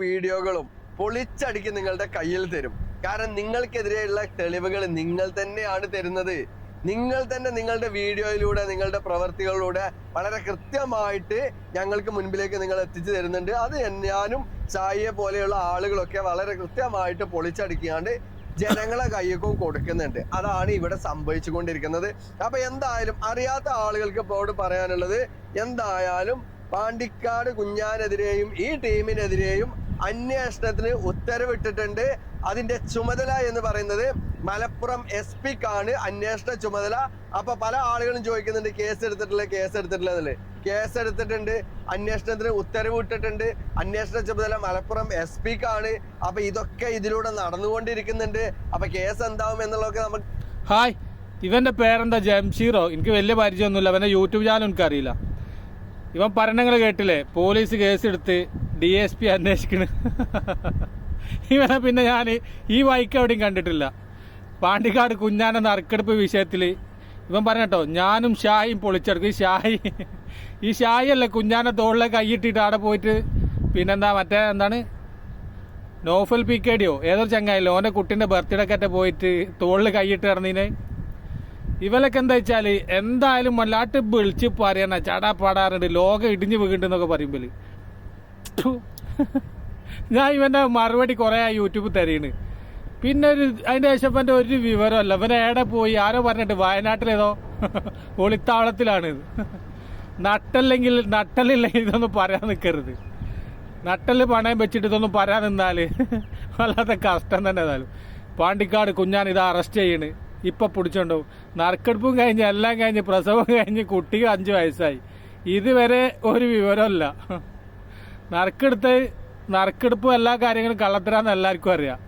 വീഡിയോകളും പൊളിച്ചടിക്ക് നിങ്ങളുടെ കയ്യിൽ തരും. കാരണം നിങ്ങൾക്കെതിരെയുള്ള തെളിവുകൾ നിങ്ങൾ തന്നെയാണ് തരുന്നത്. നിങ്ങൾ തന്നെ നിങ്ങളുടെ വീഡിയോയിലൂടെ നിങ്ങളുടെ പ്രവർത്തികളിലൂടെ വളരെ കൃത്യമായിട്ട് ഞങ്ങൾക്ക് മുൻപിലേക്ക് നിങ്ങൾ എത്തിച്ചു തരുന്നുണ്ട്. അത് ഞാനും ഷായിയെ പോലെയുള്ള ആളുകളൊക്കെ വളരെ കൃത്യമായിട്ട് പൊളിച്ചടിക്കാണ്ട് ജനങ്ങളെ കയ്യക്കും കൊടുക്കുന്നുണ്ട്. അതാണ് ഇവിടെ സംഭവിച്ചു കൊണ്ടിരിക്കുന്നത്. അപ്പൊ എന്തായാലും അറിയാത്ത ആളുകൾക്ക് ഇപ്പോൾ പറയാനുള്ളത്, എന്തായാലും പാണ്ടിക്കാട് കുഞ്ഞാനെതിരെയും ഈ ടീമിനെതിരെയും അന്വേഷണത്തിന് ഉത്തരവിട്ടിട്ടുണ്ട്. അതിന്റെ ചുമതല എന്ന് പറയുന്നത് മലപ്പുറം SP-ക്കാണ് അന്വേഷണ ചുമതല. അപ്പൊ പല ആളുകളും ചോദിക്കുന്നുണ്ട് കേസ് എടുത്തിട്ടില്ല. കേസ് എടുത്തിട്ടുണ്ട്, അന്വേഷണത്തിന് ഉത്തരവിട്ടിട്ടുണ്ട്. അന്വേഷണ ചുമതല മലപ്പുറം SP-ക്കാണ്. അപ്പൊ ഇതൊക്കെ ഇതിലൂടെ നടന്നുകൊണ്ടിരിക്കുന്നുണ്ട്. അപ്പൊ കേസ് എന്താവും എന്നുള്ളതൊക്കെ നമുക്ക്. ഹായ്, ഇവന്റെ പേരെന്താ? ജംഷീറോ? എനിക്ക് വലിയ പരിചയമൊന്നുമില്ല. അവന്റെ യൂട്യൂബ് ചാനൽ എനിക്കറിയില്ല. ഇവൻ പറഞ്ഞങ്ങൾ കേട്ടില്ലേ? പോലീസ് കേസെടുത്ത് DSP അന്വേഷിക്കണ്. ഇവനെ പിന്നെ ഞാൻ ഈ വൈക്ക് എവിടെയും കണ്ടിട്ടില്ല. പാണ്ടിക്കാട് കുഞ്ഞാനെ നറുക്കെടുപ്പ് വിഷയത്തിൽ ഇവൻ പറഞ്ഞോ, ഞാനും ഷായും പൊളിച്ചെടുക്കും. ഈ ഷായി അല്ലേ കുഞ്ഞാനെ തോളിലെ കൈയിട്ടിട്ട് അവിടെ പോയിട്ട് പിന്നെന്താ മറ്റേ എന്താണ് നോഫൽ PKDയോ ഏതൊരു ചങ്ങായില്ലോ ഓൻ്റെ കുട്ടീൻ്റെ ബർത്ത്ഡേക്കറ്റെ പോയിട്ട് തോളിൽ കൈയിട്ട് കിടന്നതിന്. ഇവലൊക്കെ എന്താ വെച്ചാൽ എന്തായാലും വല്ലാട്ട് വിളിച്ച് പറയണ ചടാ പാടാറുണ്ട്, ലോകം ഇടിഞ്ഞു വീണ്ടെന്നൊക്കെ പറയുമ്പോൾ ഞാൻ ഇവൻ്റെ മറുപടി കുറേ യൂട്യൂബ് തരീണ്. പിന്നെ അതിൻ്റെ ശേഷം എൻ്റെ ഒരു വിവരമല്ല. ഇവനെ എവിടെ പോയി ആരോ പറഞ്ഞിട്ട് വയനാട്ടിലേതോ ഒളിത്താവളത്തിലാണ്. നട്ടലില്ലെങ്കിൽ ഇതൊന്നും പറയാൻ നിൽക്കരുത്. നട്ടല് പണയം വെച്ചിട്ട് ഇതൊന്നും പറയാൻ നിന്നാൽ വല്ലാത്ത കഷ്ടം തന്നെ. ഏതായാലും പാണ്ടിക്കാട് കുഞ്ഞാൻ ഇത് അറസ്റ്റ് ചെയ്യണ്. ഇപ്പം പിടിച്ചോണ്ടാവും. നറുക്കെടുപ്പും കഴിഞ്ഞ് എല്ലാം കഴിഞ്ഞ് പ്രസവം കഴിഞ്ഞ് കുട്ടിക്ക് 5 വയസ്സായി. ഇതുവരെ ഒരു വിവരമല്ല. നറുക്കെടുപ്പും എല്ലാ കാര്യങ്ങളും കള്ളത്തരാന്ന് എല്ലാവർക്കും അറിയാം.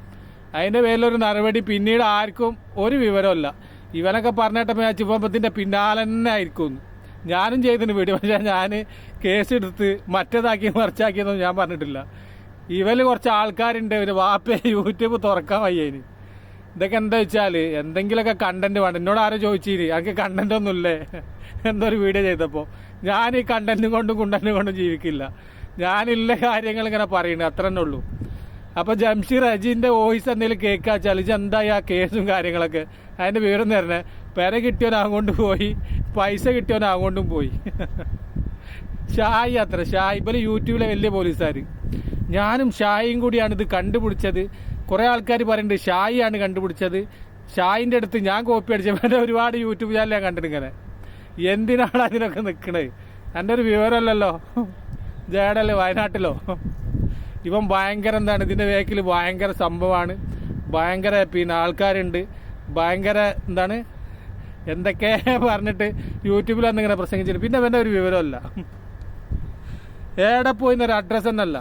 അതിൻ്റെ പേരിലൊരു നടപടി പിന്നീട് ആർക്കും ഒരു വിവരമല്ല. ഇവനൊക്കെ പറഞ്ഞിട്ടപ്പോൾ ഞാൻ ചുവപ്പത്തിൻ്റെ പിന്നാലെ തന്നെ ആയിരിക്കും. ഞാനും ചെയ്തിന് വീഡിയോ, പക്ഷേ ഞാൻ കേസെടുത്ത് മറ്റേതാക്കി മറിച്ചാക്കിയെന്നൊന്നും ഞാൻ പറഞ്ഞിട്ടില്ല. ഇവര് കുറച്ച് ആൾക്കാരുണ്ട്, ഒരു വാപ്പ യൂട്യൂബ് തുറക്കാൻ വയ്യേന്. ഇതൊക്കെ എന്താ വെച്ചാൽ എന്തെങ്കിലുമൊക്കെ കണ്ടന്റ് വേണം. എന്നോട് ആരോ ചോദിച്ചിരി എനിക്ക് കണ്ടന്റ് ഒന്നുമില്ലേ എന്തൊരു വീഡിയോ ചെയ്തപ്പോൾ. ഞാൻ ഈ കണ്ടന്റും കൊണ്ടും ജീവിക്കില്ല. ഞാനില്ല കാര്യങ്ങൾ ഇങ്ങനെ പറയുന്നത് അത്ര തന്നെ ഉള്ളൂ. അപ്പോൾ ജംഷീർ അജീൻ്റെ വോയിസ് എന്തെങ്കിലും കേൾക്കാച്ചാൽ ഇത് എന്തായി ആ കേസും കാര്യങ്ങളൊക്കെ അതിൻ്റെ വിവരം തരണേ. പെര കിട്ടിയവൻ അങ്ങോട്ടും പോയി, പൈസ കിട്ടിയവൻ അങ്ങോട്ടും പോയി. ഷായി ഇവര് യൂട്യൂബിലെ വലിയ പോലീസുകാർ. ഞാനും ഷായിയും കൂടിയാണ് ഇത് കണ്ടുപിടിച്ചത്. കുറേ ആൾക്കാർ പറയുന്നുണ്ട് ഷായിയാണ് കണ്ടുപിടിച്ചത്. ഷായിൻ്റെ അടുത്ത് ഞാൻ കോപ്പി അടിച്ചപ്പോൾ ഒരുപാട് യൂട്യൂബ് ചാനൽ ഞാൻ കണ്ടിട്ട് ഇങ്ങനെ. എന്തിനാണ് അതിനൊക്കെ നിൽക്കണത്? എൻ്റെ ഒരു വിവരമല്ലല്ലോ. ജേഡല്ലോ വയനാട്ടിലോ? ഇവൻ ഭയങ്കര എന്താണ് ഇതിൻ്റെ വേക്കിൽ ഭയങ്കര സംഭവമാണ്. ഭയങ്കര പിന്നെ ആൾക്കാരുണ്ട്. ഭയങ്കര എന്താണ് എന്തൊക്കെ പറഞ്ഞിട്ട് യൂട്യൂബിൽ അന്നിങ്ങനെ പ്രസംഗിച്ചിട്ട് പിന്നെ അവൻ്റെ ഒരു വിവരമല്ല. എവിടെ പോയിന്നൊരു അഡ്രസ്സ് തന്നെയല്ല.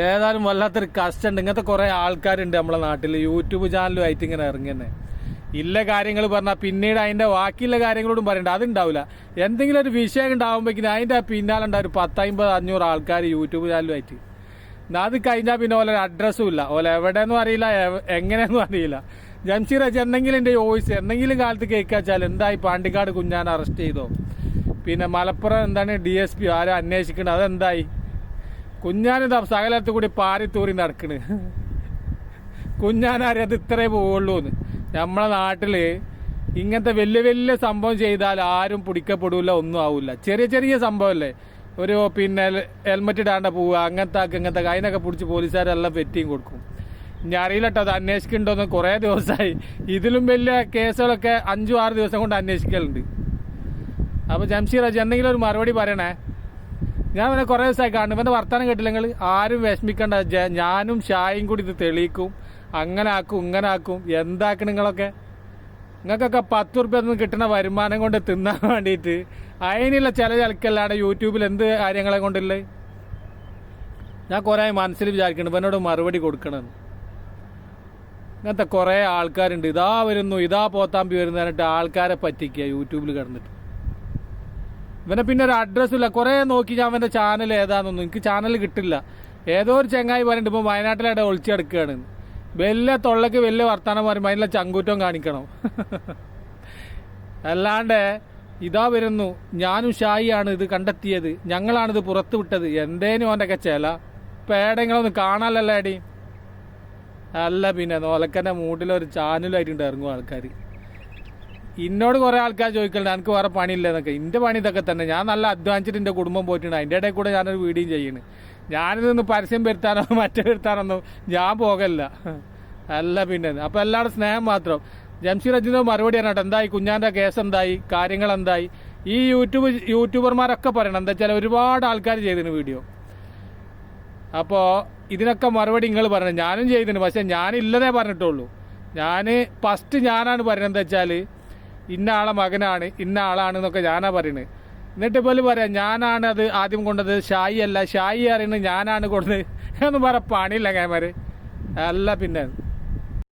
ഏതായാലും വല്ലാത്തൊരു കഷ്ടമുണ്ട്. ഇങ്ങനത്തെ കുറേ ആൾക്കാരുണ്ട് നമ്മളെ നാട്ടിൽ യൂട്യൂബ് ചാനലുമായിട്ട് ഇങ്ങനെ ഇറങ്ങുന്നത്. ഇല്ല കാര്യങ്ങൾ പറഞ്ഞാൽ പിന്നീട് അതിൻ്റെ ബാക്കിയുള്ള കാര്യങ്ങളോടും പറയണ്ട, അതുണ്ടാവില്ല. എന്തെങ്കിലും ഒരു വിഷയം ഉണ്ടാകുമ്പോഴേക്കും അതിൻ്റെ പിന്നാലെ ഉണ്ടാവും 10-50-500 ആൾക്കാർ യൂട്യൂബ് ചാനലുമായിട്ട്. അത് കഴിഞ്ഞാൽ പിന്നെ ഓല അഡ്രസ്സും ഇല്ല, ഓല എവിടെയെന്നും അറിയില്ല, എങ്ങനെയൊന്നും അറിയില്ല. ജംഷീർ എന്തെങ്കിലും എൻ്റെ വോയിസ് എന്തെങ്കിലും കാലത്ത് കേൾക്കാച്ചാൽ എന്തായി പാണ്ടിക്കാട് കുഞ്ഞാൻ അറസ്റ്റ് ചെയ്തോ, പിന്നെ മലപ്പുറം എന്താണ് DSP ആരും അന്വേഷിക്കണം, അതെന്തായി? കുഞ്ഞാനിതാ സകലത്ത് കൂടി പാരിത്തൂറി നടക്കണ്. കുഞ്ഞാനറിയാതെ ഇത്രേ പോവുള്ളൂ എന്ന്. നമ്മളെ നാട്ടിൽ ഇങ്ങനത്തെ വലിയ സംഭവം ചെയ്താൽ ആരും പിടിക്കപ്പെടില്ല, ഒന്നും ആവില്ല. ചെറിയ സംഭവമല്ലേ, ഒരു പിന്നെ ഹെൽമെറ്റ് ഇടാണ്ട പോവുക, അങ്ങനത്തെ അതിനൊക്കെ പിടിച്ച് പോലീസുകാരെല്ലാം വെറ്റിയും കൊടുക്കും. ഇനി അറിയില്ല കേട്ടോ അത് അന്വേഷിക്കണ്ടോന്ന്. കുറേ ദിവസമായി ഇതിലും വലിയ കേസുകളൊക്കെ 5-6 ദിവസം കൊണ്ട് അന്വേഷിക്കലുണ്ട്. അപ്പോൾ ജംഷീർ എന്തെങ്കിലും ഒരു മറുപടി പറയണേ. ഞാൻ ഇവനെ കുറേ ദിവസമായി കാണും. ഇവൻ്റെ വർത്തമാനം കേട്ടില്ല നിങ്ങൾ ആരും വിഷമിക്കണ്ട. ഞാനും ഷായും കൂടി ഇത് തെളിയിക്കും, അങ്ങനെ ആക്കും ഇങ്ങനെ ആക്കും. എന്താക്കും നിങ്ങളൊക്കെ? നിങ്ങൾക്കൊക്കെ 10 ഉറുപ്പ്യ ഒന്നും കിട്ടുന്ന വരുമാനം കൊണ്ട് തിന്നാൻ വേണ്ടിയിട്ട് അതിനുള്ള ചിലക്കല്ലാണ്ട് യൂട്യൂബിൽ എന്ത് കാര്യങ്ങളെ കൊണ്ടില്ലേ? ഞാൻ കുറേ മനസ്സിൽ വിചാരിക്കണം ഇവനോട് മറുപടി കൊടുക്കണമെന്ന്. ഇങ്ങനത്തെ കുറേ ആൾക്കാരുണ്ട്. ഇതാ വരുന്നു, ഇതാ പോത്താമ്പി വരുന്നതിനിട്ട് ആൾക്കാരെ പറ്റിക്കുക യൂട്യൂബിൽ കിടന്നിട്ട്. ഇവനെ പിന്നെ ഒരു അഡ്രസ്സും ഇല്ല. കുറേ നോക്കി ഞാൻ അവൻ്റെ ചാനൽ ഏതാണെന്നൊന്നും എനിക്ക് ചാനൽ കിട്ടില്ല. ഏതോ ഒരു ചങ്ങായി പറഞ്ഞിട്ട് ഇപ്പോൾ വയനാട്ടിലായിട്ട് ഒളിച്ചെടുക്കുകയാണ്. വലിയ തൊള്ളക്ക് വലിയ വർത്താനം പറയുമ്പോൾ അതിനുള്ള ചങ്കൂറ്റം കാണിക്കണം. അല്ലാണ്ട് ഇതാ വരുന്നു, ഞാനും ഷായിയാണ് ഇത് കണ്ടെത്തിയത്, ഞങ്ങളാണിത് പുറത്തു വിട്ടത്. എന്തേനും ഓൻ്റെ ചില പേടങ്ങളൊന്നും കാണാനല്ല അടി. അല്ല പിന്നെ നോലക്കൻ്റെ മൂട്ടിലൊരു ചാനലായിട്ടുണ്ട് ഇറങ്ങും ആൾക്കാർ. എന്നോട് കുറേ ആൾക്കാർ ചോദിക്കലുണ്ട് എനിക്ക് വേറെ പണിയില്ല എന്നൊക്കെ. എൻ്റെ പണി ഇതൊക്കെ തന്നെ. ഞാൻ നല്ല അധ്വാനിച്ചിട്ട് എൻ്റെ കുടുംബം പോയിട്ടുണ്ട്. അതിൻ്റെ ഇടയിൽ കൂടെ ഞാനൊരു വീഡിയോ ചെയ്യുന്നു. ഞാനിതൊന്ന് പരസ്യം വരുത്താനോ മറ്റേ വരുത്താനൊന്നും ഞാൻ പോകല്ല. അല്ല പിന്നെ അപ്പോൾ എല്ലാവരും സ്നേഹം മാത്രം. ജംഷീർ അജിൻ്റെ മറുപടിയാണ് കേട്ടോ. എന്തായി കുഞ്ഞാൻ്റെ കേസ്, എന്തായി കാര്യങ്ങൾ, എന്തായി ഈ യൂട്യൂബർമാരൊക്കെ പറയണം. എന്താ വെച്ചാൽ ഒരുപാട് ആൾക്കാർ ചെയ്തിന് വീഡിയോ. അപ്പോൾ ഇതിനൊക്കെ മറുപടി നിങ്ങൾ പറയണം. ഞാനും ചെയ്തിന്, പക്ഷെ ഞാനില്ലതേ പറഞ്ഞിട്ടുള്ളൂ. ഫസ്റ്റ് ഞാനാണ് പറയുന്നത്. എന്താ വെച്ചാൽ ഇന്ന ആളെ മകനാണ്, ഇന്ന ആളാണെന്നൊക്കെ ഞാനാ പറയുന്നത്. എന്നിട്ട് പോലും പറയാം ഞാനാണ് അത് ആദ്യം കൊണ്ടത്, ഷായി അല്ല, ഷായി അറിയുന്നത് ഞാനാണ് കൊണ്ടത് എന്ന് പറയാൻ പണിയില്ല. ക്യാമറ അല്ല പിന്നെ